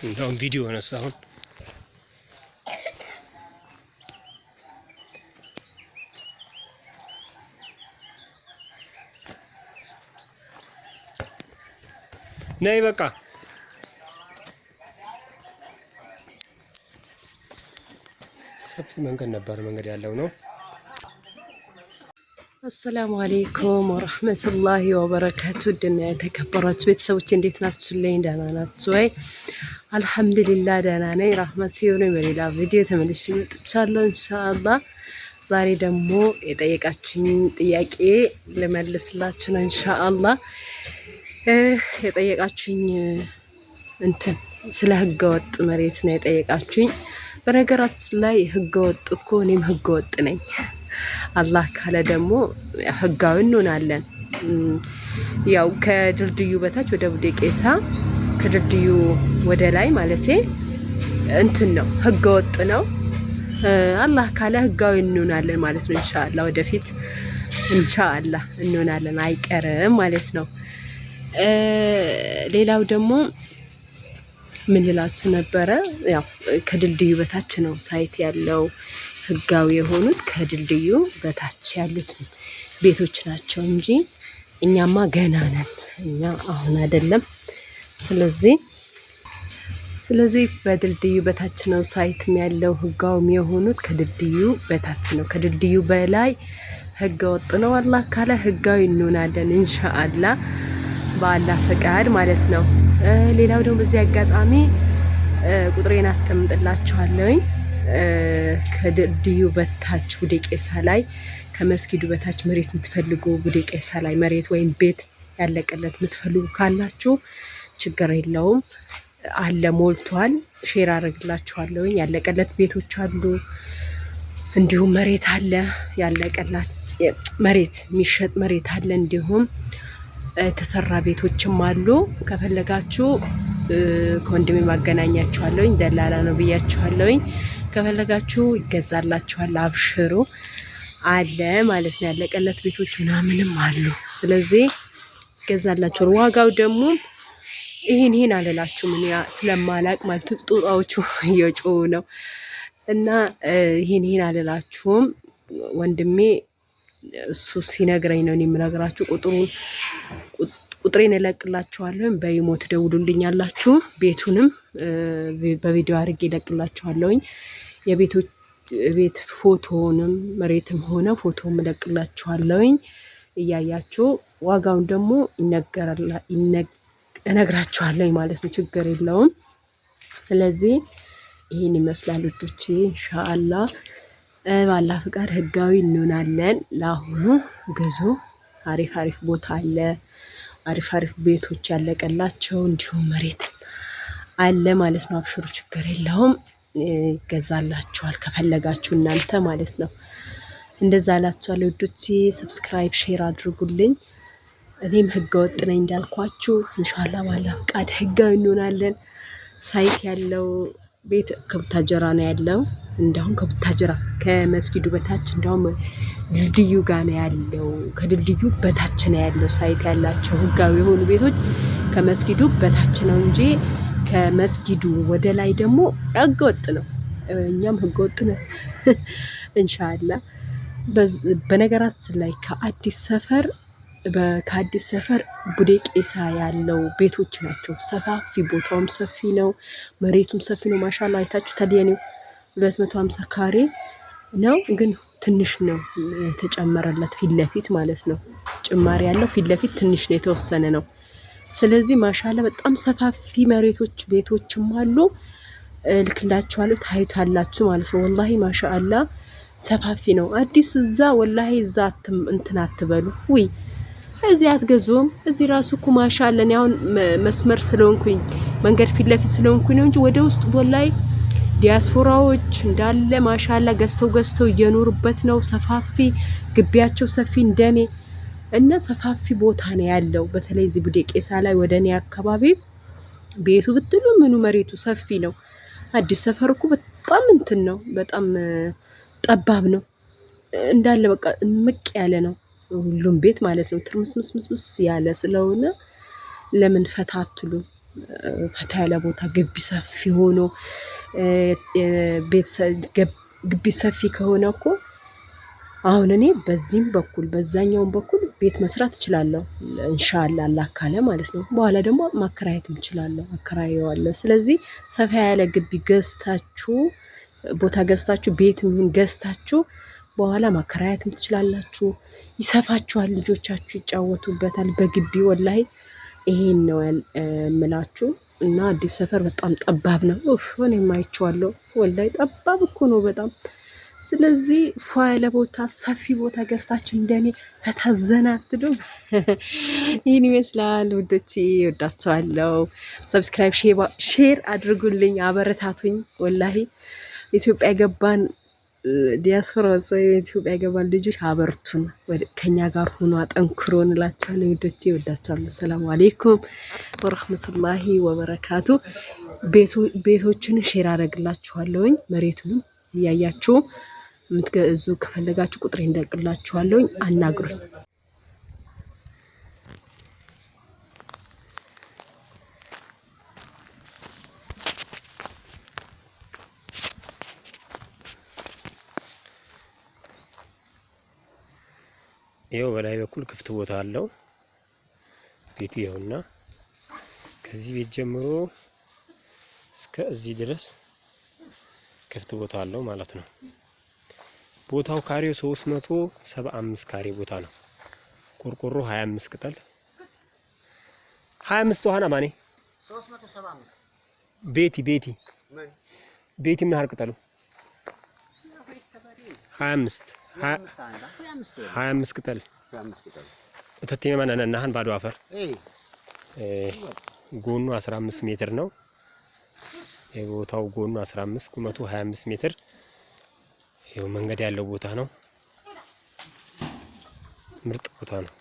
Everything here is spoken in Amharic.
እንደውም ቪዲዮ ነሳሁን ነይ በቃ ሰፊ መንገድ ነበር መንገድ ያለው ነው። አሰላሙ አለይኩም ወራህመቱላሂ ወበረካቱ። ድና የተከበራችሁ ቤተሰቦች እንዴት ናችሁልኝ? ደህና ናችሁ ወይ? አልሐምዱሊላህ ደህና ነኝ። ረህመት ሲሆን በሌላ ቪዲዮ ተመልሼ መጥቻለሁ ኢንሻአላህ። ዛሬ ደግሞ የጠየቃችሁኝ ጥያቄ ልመልስላችሁ ነው ኢንሻአላህ። የጠየቃችሁኝ ስለ ህገወጥ መሬት ነው የጠየቃችሁኝ። በነገራችን ላይ ህገወጥ እኮ እኔም ህገወጥ ነኝ። አላህ ካለ ደግሞ ህጋዊ እንሆናለን። ያው ከድልድዩ በታች ወደ ቡዴ ቄሳ ከድልድዩ ወደ ላይ ማለቴ ነው ህገወጥ ነው። አላህ ካለ ህጋዊ እንሆናለን ማለት ነው ኢንሻአላህ። ወደፊት ኢንሻአላህ እንሆናለን አይቀርም ማለት ነው። ሌላው ደግሞ ምን ልላችሁ ነበረ? ያው ከድልድዩ በታች ነው ሳይት ያለው ህጋዊ የሆኑት ከድልድዩ በታች ያሉት ቤቶች ናቸው እንጂ እኛማ ገና ነን። እኛ አሁን አይደለም። ስለዚህ በድልድዩ በታች ነው ሳይትም ያለው ህጋዊም የሆኑት ከድልድዩ በታች ነው። ከድልድዩ በላይ ህገ ወጥ ነው። አላህ ካለ ህጋዊ እንሆናለን ኢንሻአላህ በአላህ ፈቃድ ማለት ነው። ሌላው ደግሞ በዚህ አጋጣሚ ቁጥሬን አስቀምጥላችኋለሁኝ። ከድልድዩ በታች ቡዴ ቄሳ ላይ ከመስጊዱ በታች መሬት የምትፈልጉ ቡዴ ቄሳ ላይ መሬት ወይም ቤት ያለቀለት የምትፈልጉ ካላችሁ ችግር የለውም አለ፣ ሞልቷል። ሼር አደርግላችኋለሁኝ። ያለቀለት ቤቶች አሉ፣ እንዲሁም መሬት አለ ያለቀላት መሬት የሚሸጥ መሬት አለ፣ እንዲሁም የተሰራ ቤቶችም አሉ። ከፈለጋችሁ ከወንድሜ ማገናኛችኋለሁኝ። ደላላ ነው ብያችኋለሁኝ። ከፈለጋችሁ ይገዛላችኋል። አብሽሩ አለ ማለት ነው። ያለቀለት ቤቶች ምናምንም አሉ። ስለዚህ ይገዛላችኋል። ዋጋው ደግሞ ይሄን አልላችሁም እኔ ስለማላቅ ማለት ጦጣዎቹ እየጮሁ ነው እና ይሄን አልላችሁም። ወንድሜ እሱ ሲነግረኝ ነው የምነግራችሁ። ቁጥሬን እለቅላችኋለሁ። በይሞ ትደውሉልኛላችሁ። ቤቱንም በቪዲዮ አድርጌ እለቅላችኋለሁኝ። የቤት ፎቶንም መሬትም ሆነ ፎቶም እለቅላችኋለሁኝ። እያያችሁ ዋጋውን ደግሞ እነግራችኋለሁ ማለት ነው። ችግር የለውም። ስለዚህ ይሄን ይመስላል ውዶቼ። ኢንሻአላህ ባላህ ፍቃድ ህጋዊ እንሆናለን። ለአሁኑ ግዙ። አሪፍ ቦታ አለ፣ አሪፍ ቤቶች ያለቀላቸው እንዲሁም መሬት አለ ማለት ነው። አብሽሩ ችግር የለውም። ይገዛላችኋል ከፈለጋችሁ እናንተ ማለት ነው። እንደዛ አላችኋለሁ ውዶቼ። ሰብስክራይብ ሼር አድርጉልኝ። እኔም ህገወጥ ነኝ እንዳልኳችሁ ኢንሻአላህ ባላህ ፍቃድ ህጋዊ እንሆናለን። ሳይት ያለው ቤት ከቡታጀራ ነው ያለው። እንደውም ከቡታጀራ ከመስጊዱ በታች እንደውም ድልድዩ ጋር ነው ያለው። ከድልድዩ በታች ነው ያለው ሳይት ያላቸው ህጋዊ የሆኑ ቤቶች ከመስጊዱ በታች ነው እንጂ ከመስጊዱ ወደ ላይ ደግሞ ህገወጥ ነው። እኛም ህገወጥ ነን ኢንሻአላህ። በነገራችን ላይ ከአዲስ ሰፈር ቡዴ ቄሳ ያለው ቤቶች ናቸው ሰፋፊ። ቦታውም ሰፊ ነው፣ መሬቱም ሰፊ ነው። ማሻአላ አይታችሁ ታዲያኔው 250 ካሬ ነው፣ ግን ትንሽ ነው የተጨመረለት ፊት ለፊት ማለት ነው። ጭማሪ ያለው ፊት ለፊት ትንሽ ነው የተወሰነ ነው። ስለዚህ ማሻአላ በጣም ሰፋፊ መሬቶች ቤቶችም አሉ። ልክላችኋለሁ ታዩታላችሁ ማለት ነው። ወላሂ ማሻአላ ሰፋፊ ነው። አዲስ እዛ ወላሂ እዛ አትበሉ ወይ እዚህ አትገዙም። እዚህ ራሱ እኮ ማሻአላ ነው። አሁን መስመር ስለሆንኩኝ መንገድ ፊት ለፊት ስለሆንኩኝ ነው እንጂ ወደ ውስጥ ወላሂ ዲያስፖራዎች እንዳለ ማሻአላ ገዝተው እየኖሩበት ነው። ሰፋፊ ግቢያቸው ሰፊ እንደኔ እና ሰፋፊ ቦታ ነው ያለው። በተለይ እዚህ ቡዴ ቄሳ ላይ ወደኔ አካባቢ ቤቱ ብትሉ ምኑ መሬቱ ሰፊ ነው። አዲስ ሰፈር እኮ በጣም ነው፣ በጣም ጠባብ ነው እንዳለ በቃ ምቅ ያለ ነው ሁሉም ቤት ማለት ነው። ትርምስምስምስ ያለ ስለሆነ ለምን ፈታትሉ ፈታ ያለ ቦታ ግቢ ሰፊ ሆኖ ግቢ ሰፊ ከሆነ እኮ አሁን እኔ በዚህም በኩል በዛኛውም በኩል ቤት መስራት እችላለሁ ኢንሻአላህ አላህ ካለ ማለት ነው። በኋላ ደግሞ ማከራየትም እችላለሁ አከራየዋለሁ። ስለዚህ ሰፋ ያለ ግቢ ገዝታችሁ ቦታ ገዝታችሁ ቤትም ይሁን ገዝታችሁ በኋላ ማከራየትም ትችላላችሁ። ይሰፋችኋል፣ ልጆቻችሁ ይጫወቱበታል በግቢ። ወላሂ ይሄን ነው የምላችሁ። እና አዲስ ሰፈር በጣም ጠባብ ነው። እኔም አይቼዋለሁ። ወላሂ ጠባብ እኮ ነው በጣም። ስለዚህ ፏ ያለ ቦታ ሰፊ ቦታ ገዝታችሁ እንደኔ ፈታዘና አትሉም? ይህን ይመስላል ውዶቼ፣ እወዳችኋለሁ። ሰብስክራይብ ሼር አድርጉልኝ፣ አበረታቱኝ። ወላሂ ኢትዮጵያ ገባን ዲያስፖራ ኢትዮጵያ ገባን ልጆች አበርቱን፣ ከኛ ጋር ሆኖ አጠንክሮ እንላችኋለን ውዶቼ፣ እወዳችኋለሁ። ሰላም አለይኩም ወራህመቱላሂ ወበረካቱ። ቤቶችን ሼር አደርግላችኋለሁኝ። መሬቱንም እያያችሁ የምትገዙ ከፈለጋችሁ ቁጥሬ እንደቅላችኋለሁ፣ አናግሩኝ። ይኸው በላይ በኩል ክፍት ቦታ አለው ቤቱ። ይኸውና ከዚህ ቤት ጀምሮ እስከ እዚህ ድረስ ክፍት ቦታ አለው ማለት ነው። ቦታው ካሬው 375 ካሬ ቦታ ነው። ቆርቆሮ 25 ቅጠል 25 ዋና ማኔ 375 ቤቲ ምን ያህል ቅጠሉ 25 ቅጠል እተቴ ማናናን ባዶ አፈር ጎኑ 15 ሜትር ነው። የቦታው ጎኑ 15 ቁመቱ 25 ሜትር። ይሄው መንገድ ያለው ቦታ ነው። ምርጥ ቦታ ነው።